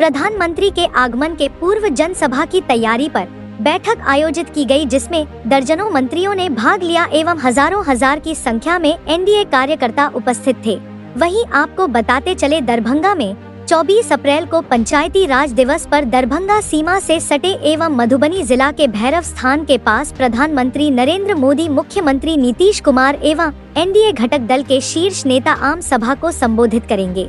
प्रधानमंत्री के आगमन के पूर्व जनसभा की तैयारी पर बैठक आयोजित की गई, जिसमें दर्जनों मंत्रियों ने भाग लिया एवं हजारों हजार की संख्या में एनडीए कार्यकर्ता उपस्थित थे। वहीं आपको बताते चले, दरभंगा में 24 अप्रैल को पंचायती राज दिवस पर दरभंगा सीमा से सटे एवं मधुबनी जिला के भैरव स्थान के पास प्रधानमंत्री नरेंद्र मोदी, मुख्यमंत्री नीतीश कुमार एवं एनडीए घटक दल के शीर्ष नेता आम सभा को संबोधित करेंगे।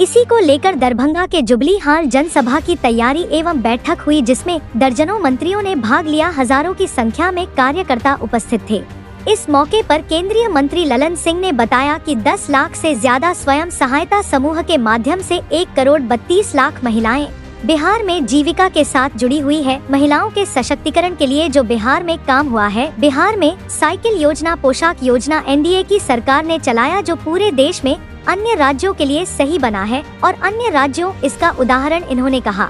इसी को लेकर दरभंगा के जुबली हाल जनसभा की तैयारी एवं बैठक हुई, जिसमें दर्जनों मंत्रियों ने भाग लिया। हजारों की संख्या में कार्यकर्ता उपस्थित थे। इस मौके पर केंद्रीय मंत्री ललन सिंह ने बताया कि 10 लाख से ज्यादा स्वयं सहायता समूह के माध्यम से 1 करोड़ 32 लाख महिलाएं बिहार में जीविका के साथ जुड़ी हुई है। महिलाओं के सशक्तिकरण के लिए जो बिहार में काम हुआ है, बिहार में साइकिल योजना, पोशाक योजना एनडीए की सरकार ने चलाया, जो पूरे देश में अन्य राज्यों के लिए सही बना है और अन्य राज्यों इसका उदाहरण। इन्होंने कहा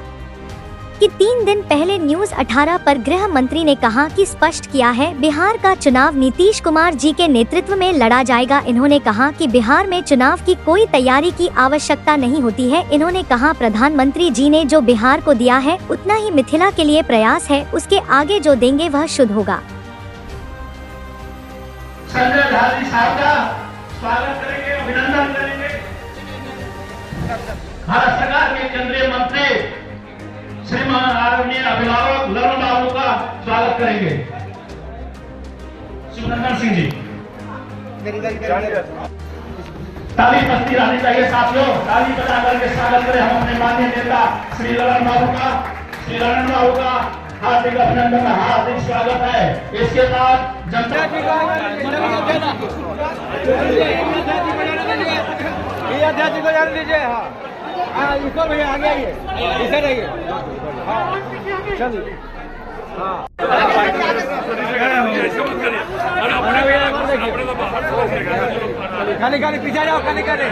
कि 3 दिन पहले न्यूज़ 18 पर गृह मंत्री ने कहा कि स्पष्ट किया है, बिहार का चुनाव नीतीश कुमार जी के नेतृत्व में लड़ा जाएगा। इन्होंने कहा कि बिहार में चुनाव की कोई तैयारी की आवश्यकता नहीं होती है। इन्होंने कहा, प्रधानमंत्री जी ने जो बिहार को दिया है उतना ही मिथिला के लिए प्रयास है, उसके आगे जो देंगे वह शुद्ध होगा। स्वागत करेंगे, अभिनंदन करेंगे। भारत सरकार के केंद्रीय मंत्री श्रीमान आदरणीय अभिभावक ललन बाबू का स्वागत करेंगे। सुखनंदन सिंह जी, ताली बजती रहनी चाहिए साथियों, ताली बजा करके स्वागत करें हम अपने माननीय नेता श्री ललन बाबू का। श्री ललन बाबू का हार्दिक अभिनंदन, हार्दिक स्वागत है। इसके बाद जनता अध्यक्ष को जाने दीजिए। हाँ, इसको भैया आगे आइए, इधर आइए। चलिए, खाली खाली पीछे जाओ, खाली खाली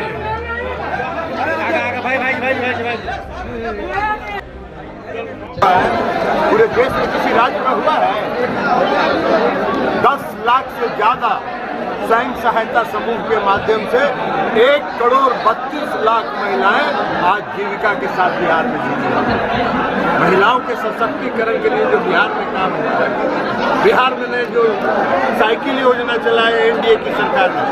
भाई भाई भाई भाई पूरे देश में किसी राज्य में हुआ है? 10 लाख से ज्यादा स्वयं सहायता समूह के माध्यम से 1 करोड़ 32 लाख महिलाएं आज जीविका के साथ बिहार में जी रही हैं। महिलाओं के सशक्तिकरण के लिए जो बिहार में काम हुआ है, बिहार में जो साइकिल योजना चलाया एनडीए की सरकार ने,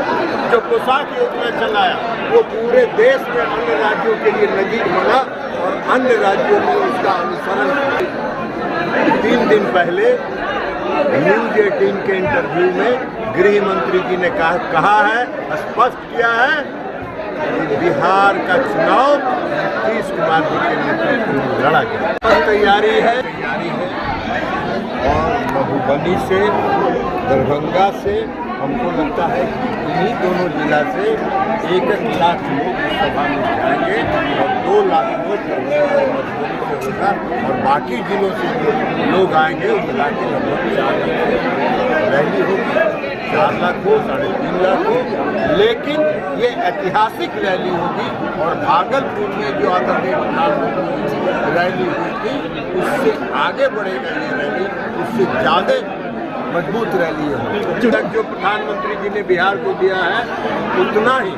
जो पोशाक योजना चलाया, वो पूरे देश में अन्य राज्यों के लिए नजीर बना और अन्य राज्यों में उसका अनुसरण। 3 दिन पहले न्यूज़ 18 के इंटरव्यू में गृह मंत्री जी ने कहा है, स्पष्ट किया है कि बिहार का चुनाव नीतीश कुमार जी के नेतृत्व में लड़ा गया। तैयारी है और मधुबनी से, दरभंगा से हमको लगता है कि इन्हीं दोनों जिला से 1 लाख लोग सभा में जाएंगे और 2 लाख लोग मधुबनी से होगा और बाकी जिलों से जो लोग आएंगे वो मिला के लगभग 4 लाख रैली होगी। 4 लाख हो, 3.5 लाख हो, लेकिन ये ऐतिहासिक रैली होगी। और भागलपुर में जो आदरणीय प्रधानमंत्री रैली हुई थी, उससे आगे बढ़ेगा ये रैली, उससे ज़्यादा मजबूत रैली है। जो प्रधानमंत्री जी ने बिहार को दिया है उतना ही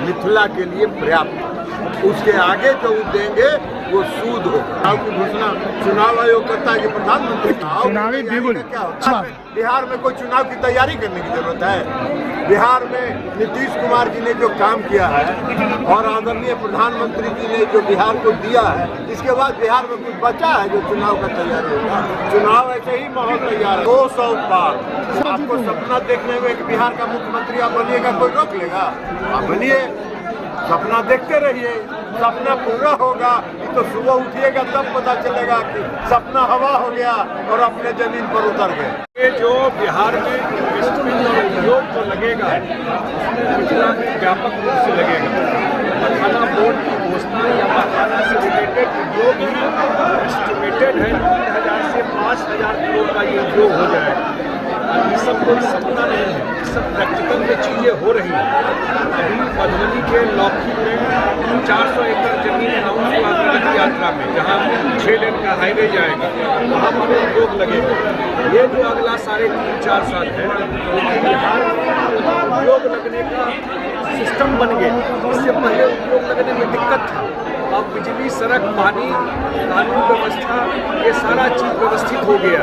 मिथिला के लिए पर्याप्त, उसके आगे जो देंगे वो सूद हो। चुनाव की घोषणा चुनाव आयोग करता है कि प्रधानमंत्री चुनावी क्या होता है? बिहार में कोई चुनाव की तैयारी करने की जरूरत है? बिहार में नीतीश कुमार जी ने जो काम किया है और आदरणीय प्रधानमंत्री जी ने जो बिहार को दिया है, इसके बाद बिहार में कुछ बचा है जो चुनाव का तैयारी होगा? चुनाव ऐसे ही माहौल तैयार है। 200 पार आपको सपना देखने में कि बिहार का मुख्यमंत्री आप बनिएगा, कोई रोक लेगा? आप बनिए, सपना देखते रहिए, सपना पूरा होगा। तो सुबह उठिएगा तब पता चलेगा कि सपना हवा हो गया और अपने जमीन पर उतर गए। ये जो बिहार में इन्वेस्टमेंट और उद्योग जो लगेगा, मिथिला में व्यापक रूप से लगेगा। मखाना बोर्ड की घोषणा या मखाना से रिलेटेड उद्योग ही एस्टिमेटेड है 3000 से 5000 करोड़ का ये उद्योग हो जाएगा। ये सब कोई सपना नहीं है, ये सब प्रैक्टिकल में चीज़ें हो रही हैं। अभी मधुबनी के लौकी में 400 एकड़ जमीन अनाउंस हुआ प्रगति यात्रा में, जहाँ 6 लेन का हाईवे जाएगा, वहाँ पर उद्योग लगेगा। ये जो अगला 3.5-4 साल है, बिहार में उद्योग लगने का सिस्टम बन गया। इससे पहले उद्योग लगने में दिक्कत था, अब बिजली, सड़क, पानी, कानून व्यवस्था, ये सारा चीज़ व्यवस्थित हो गया।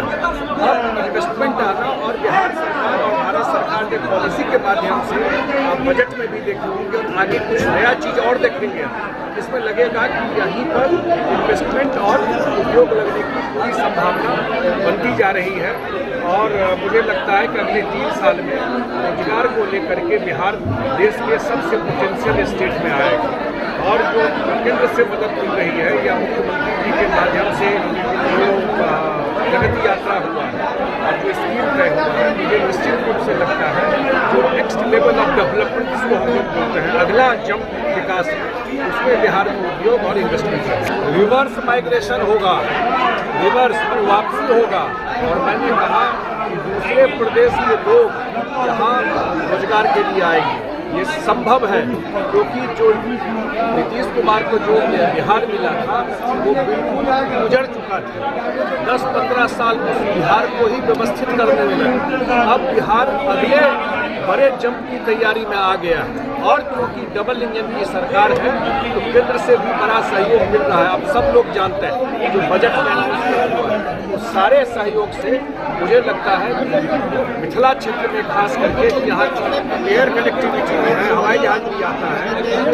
अब इन्वेस्टमेंट आना और बिहार सरकार और भारत सरकार के पॉलिसी के माध्यम से आप बजट में भी देखेंगे और आगे कुछ नया चीज़ और देखेंगे। इसमें लगेगा कि यहीं पर इन्वेस्टमेंट और उद्योग लगने की पूरी संभावना बनती जा रही है। और मुझे लगता है कि अगले 3 साल में रोजगार को लेकर के बिहार देश के सबसे पोटेंशियल स्टेट में आएगा। और जो केंद्र से मदद मिल रही है या मुख्यमंत्री जी के माध्यम से जो प्रगति यात्रा हुआ है और जो स्कीम तय हुआ है, मुझे निश्चित रूप से लगता है जो नेक्स्ट लेवल ऑफ डेवलपमेंट जिसको हम लोग बोलते हैं, अगला जंप विकास उसमें बिहार में उद्योग और इन्वेस्टमेंट है। रिवर्स माइग्रेशन होगा, रिवर्स पर वापसी होगा। और मैंने कहा कि दूसरे प्रदेश के लोग यहाँ रोजगार के लिए आएंगे, ये संभव है, क्योंकि जो नीतीश कुमार को जो बिहार मिला था वो बिल्कुल गुजर चुका था। 10-15 साल उस बिहार को ही व्यवस्थित करने में लगे। अब बिहार अगले बड़े जंप की तैयारी में आ गया है। और क्योंकि डबल इंजन की सरकार है तो केंद्र से भी बड़ा सहयोग मिल रहा है। अब सब लोग जानते हैं जो बजट में अनाउंस हुआ है, उस सारे सहयोग से मुझे लगता है कि मिथिला क्षेत्र में खास करके यहाँ एयर कनेक्टिविटी में है, हवाई जहाज भी आता है।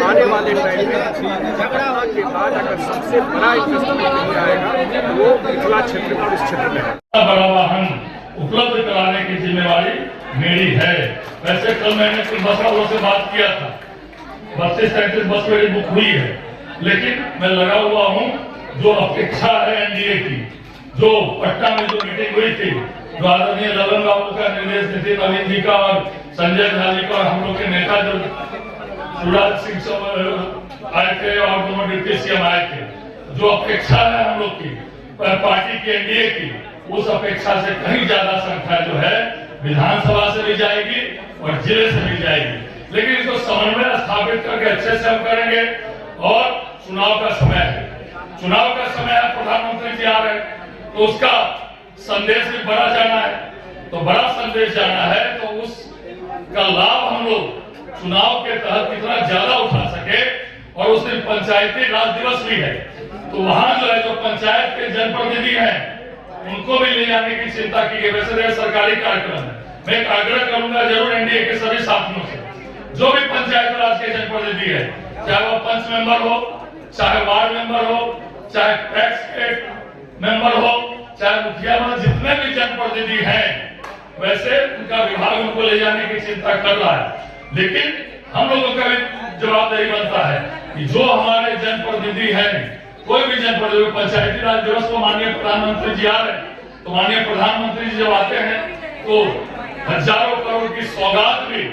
आने वाले टाइम में झगड़ा के बाद अगर सबसे बड़ा इन्वेस्टमेंट आएगा वो मिथिला क्षेत्र में और इस क्षेत्र में है। बड़ा वाहन उपलब्ध कराने की जिम्मेवारी मेरी है। वैसे कल मैंने कुछ बस वालों से बात किया था, 32-33 बस मेरी बुक हुई है, लेकिन मैं लगा हुआ हूँ जो अपेक्षा है एनडीए की, जो पटना में जो मीटिंग हुई थी, जो आदरणीय ललन बाबू का निर्देश नितिन नवीन जी का और संजय झा जी का और हम लोग के नेता जो शिवराज सिंह सब आए थे और दोनों डिप्टी सीएम आए थे, जो अपेक्षा है हम लोग की पार्टी की एनडीए की, उस अपेक्षा से कहीं ज्यादा संख्या जो है विधानसभा से भी जाएगी और जिले से भी जाएगी। लेकिन इसको समन्वय स्थापित करके अच्छे से हम करेंगे। और चुनाव का समय है, चुनाव का समय है, प्रधानमंत्री जी आ रहे हैं तो उसका संदेश भी बड़ा जाना है। तो बड़ा संदेश जाना है तो उसका लाभ हम लोग चुनाव के तहत कितना ज्यादा उठा सके। और उस दिन पंचायती राज दिवस भी है, तो वहां जो है जो पंचायत के जनप्रतिनिधि हैं उनको भी ले जाने की चिंता की गई। वैसे सरकारी कार्यक्रम है, मैं एक आग्रह करूंगा जरूर एनडीए के सभी साथियों से, जो भी पंचायत राज के जनप्रतिनिधि है, चाहे वो पंच मेंबर हो, चाहे वार्ड मेंबर हो, चाहे टैक्स मेंबर हो, चाहे मुखिया, जितने भी जनप्रतिनिधि हैं, वैसे उनका विभाग उनको ले जाने की चिंता कर रहा है। लेकिन हम लोगों का भी जवाबदेही बनता है कि जो हमारे जनप्रतिनिधि हैं, कोई भी जनप्रतिनिधि, पंचायती राज दिवस को माननीय प्रधानमंत्री जी आ रहे हैं, तो माननीय प्रधानमंत्री जी जब आते हैं तो हजारों करोड़ की सौगात भी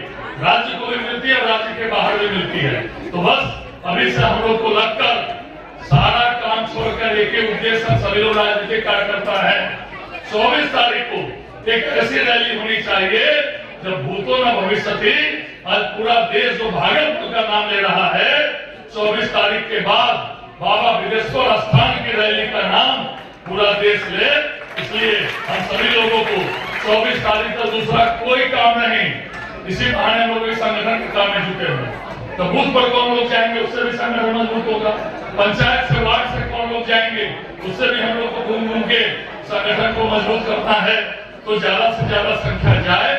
राज्य को भी मिलती है, राज्य के बाहर भी मिलती है। तो बस अभी से हम लोग को लगकर सारा काम छोड़कर एक ही उद्देश्य सभी लोग राजनीतिक कार्यकर्ता है, 24 तारीख को एक ऐसी रैली होनी चाहिए जब भूतो न भविष्यति। आज पूरा देश जो भागलपुर का नाम ले रहा है, 24 तारीख के बाद बाबा बिदेश्वर स्थान की रैली का नाम पूरा देश ले। इसलिए हम सभी लोगों को 24 तारीख तक दूसरा कोई काम नहीं, इसी बहाने लोग इस संगठन के काम में जुटे हुए। तो बूथ पर कौन लोग जाएंगे, उससे भी संगठन मजबूत होगा। पंचायत से वार्ड से कौन लोग जाएंगे, उससे भी हम लोग को घूम घूम के संगठन को मजबूत करना है। तो ज्यादा से ज्यादा संख्या जाए,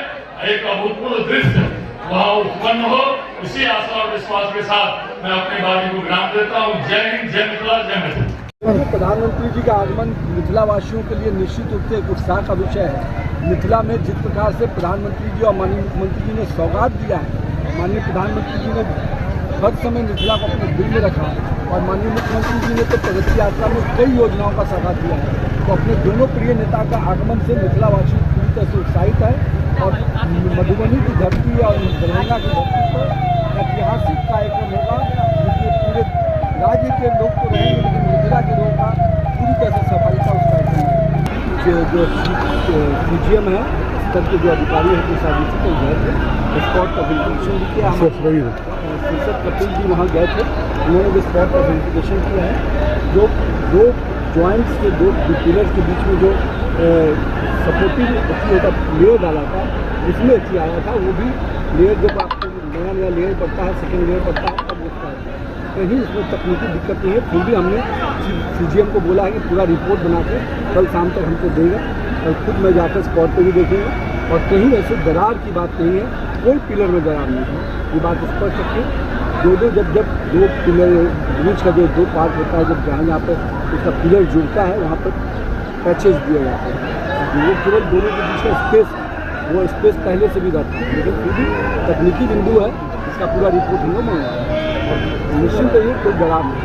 एक अभूतपूर्व दृश्य वहाँ उत्पन्न हो। इसी आशा और विश्वास के साथ मैं अपनी बात को विराम देता हूँ। जय हिंद, जय मिथिला, जय मिथिला। प्रधानमंत्री जी का आगमन मिथिला वासियों के लिए निश्चित रूप से एक उत्साह का विषय है। मिथिला में जिस प्रकार से प्रधानमंत्री जी और माननीय मुख्यमंत्री जी ने सौगात दिया है, माननीय प्रधानमंत्री जी ने हर समय मिथिला को अपने दिल में रखा और माननीय मुख्यमंत्री जी ने तो प्रगति यात्रा में कई योजनाओं का सौगात दिया है। तो अपने दोनों प्रिय नेता का आगमन से मिथिला वासी पूरी तरह से उत्साहित है। और मधुबनी की धरती और दरभंगा की धरती पर ऐतिहासिक कार्यक्रम होगा, जिसमें पूरे राज्य के लोग तो रहेंगे, लेकिन मिथिला के लोगों का पूरी तरह से सफलता उस कार्यक्रम में। जो सीजीएम है स्तर के जो अधिकारी हैं के साथ तो गए थे, स्पॉट का वेरिफिकेशन भी किया। शीर्षक कपिल जी वहाँ गए थे, उन्होंने भी स्पॉट का वेरिफिकेशन किया है। जो दो जॉइंट्स के दो पिलर्स के बीच में जो सपोर्टिव होता लेयर डाला था, उसमें आया था, वो भी लेयर जब आपको नया लेयर पड़ता है, सेकेंड लेयर पड़ता है, तब उसका कहीं इसमें तकनीकी दिक्कत नहीं है। फिर भी हमने CGM को बोला है कि पूरा रिपोर्ट बना के कल शाम तक हमको देगा, और खुद मैं जाकर स्पॉट पे भी देखूँगा, और कहीं ऐसे दरार की बात नहीं है, कोई पिलर में दरार नहीं है, ये बात स्पष्ट है। जब दो पिलर ब्रिज का जो दो पार्ट होता है, जब जहाँ पर उसका पिलर जुड़ता है वहाँ पर पैचेज दिए जाते हैं, वो केवल दोनों के बीच का स्पेस, वो स्पेस पहले से भी रहता है, लेकिन फिर भी तकनीकी बिंदु है, इसका पूरा रिपोर्ट हम लोग मंगवा रहे हैं, और निश्चिंत रहिए कोई दरार नहीं।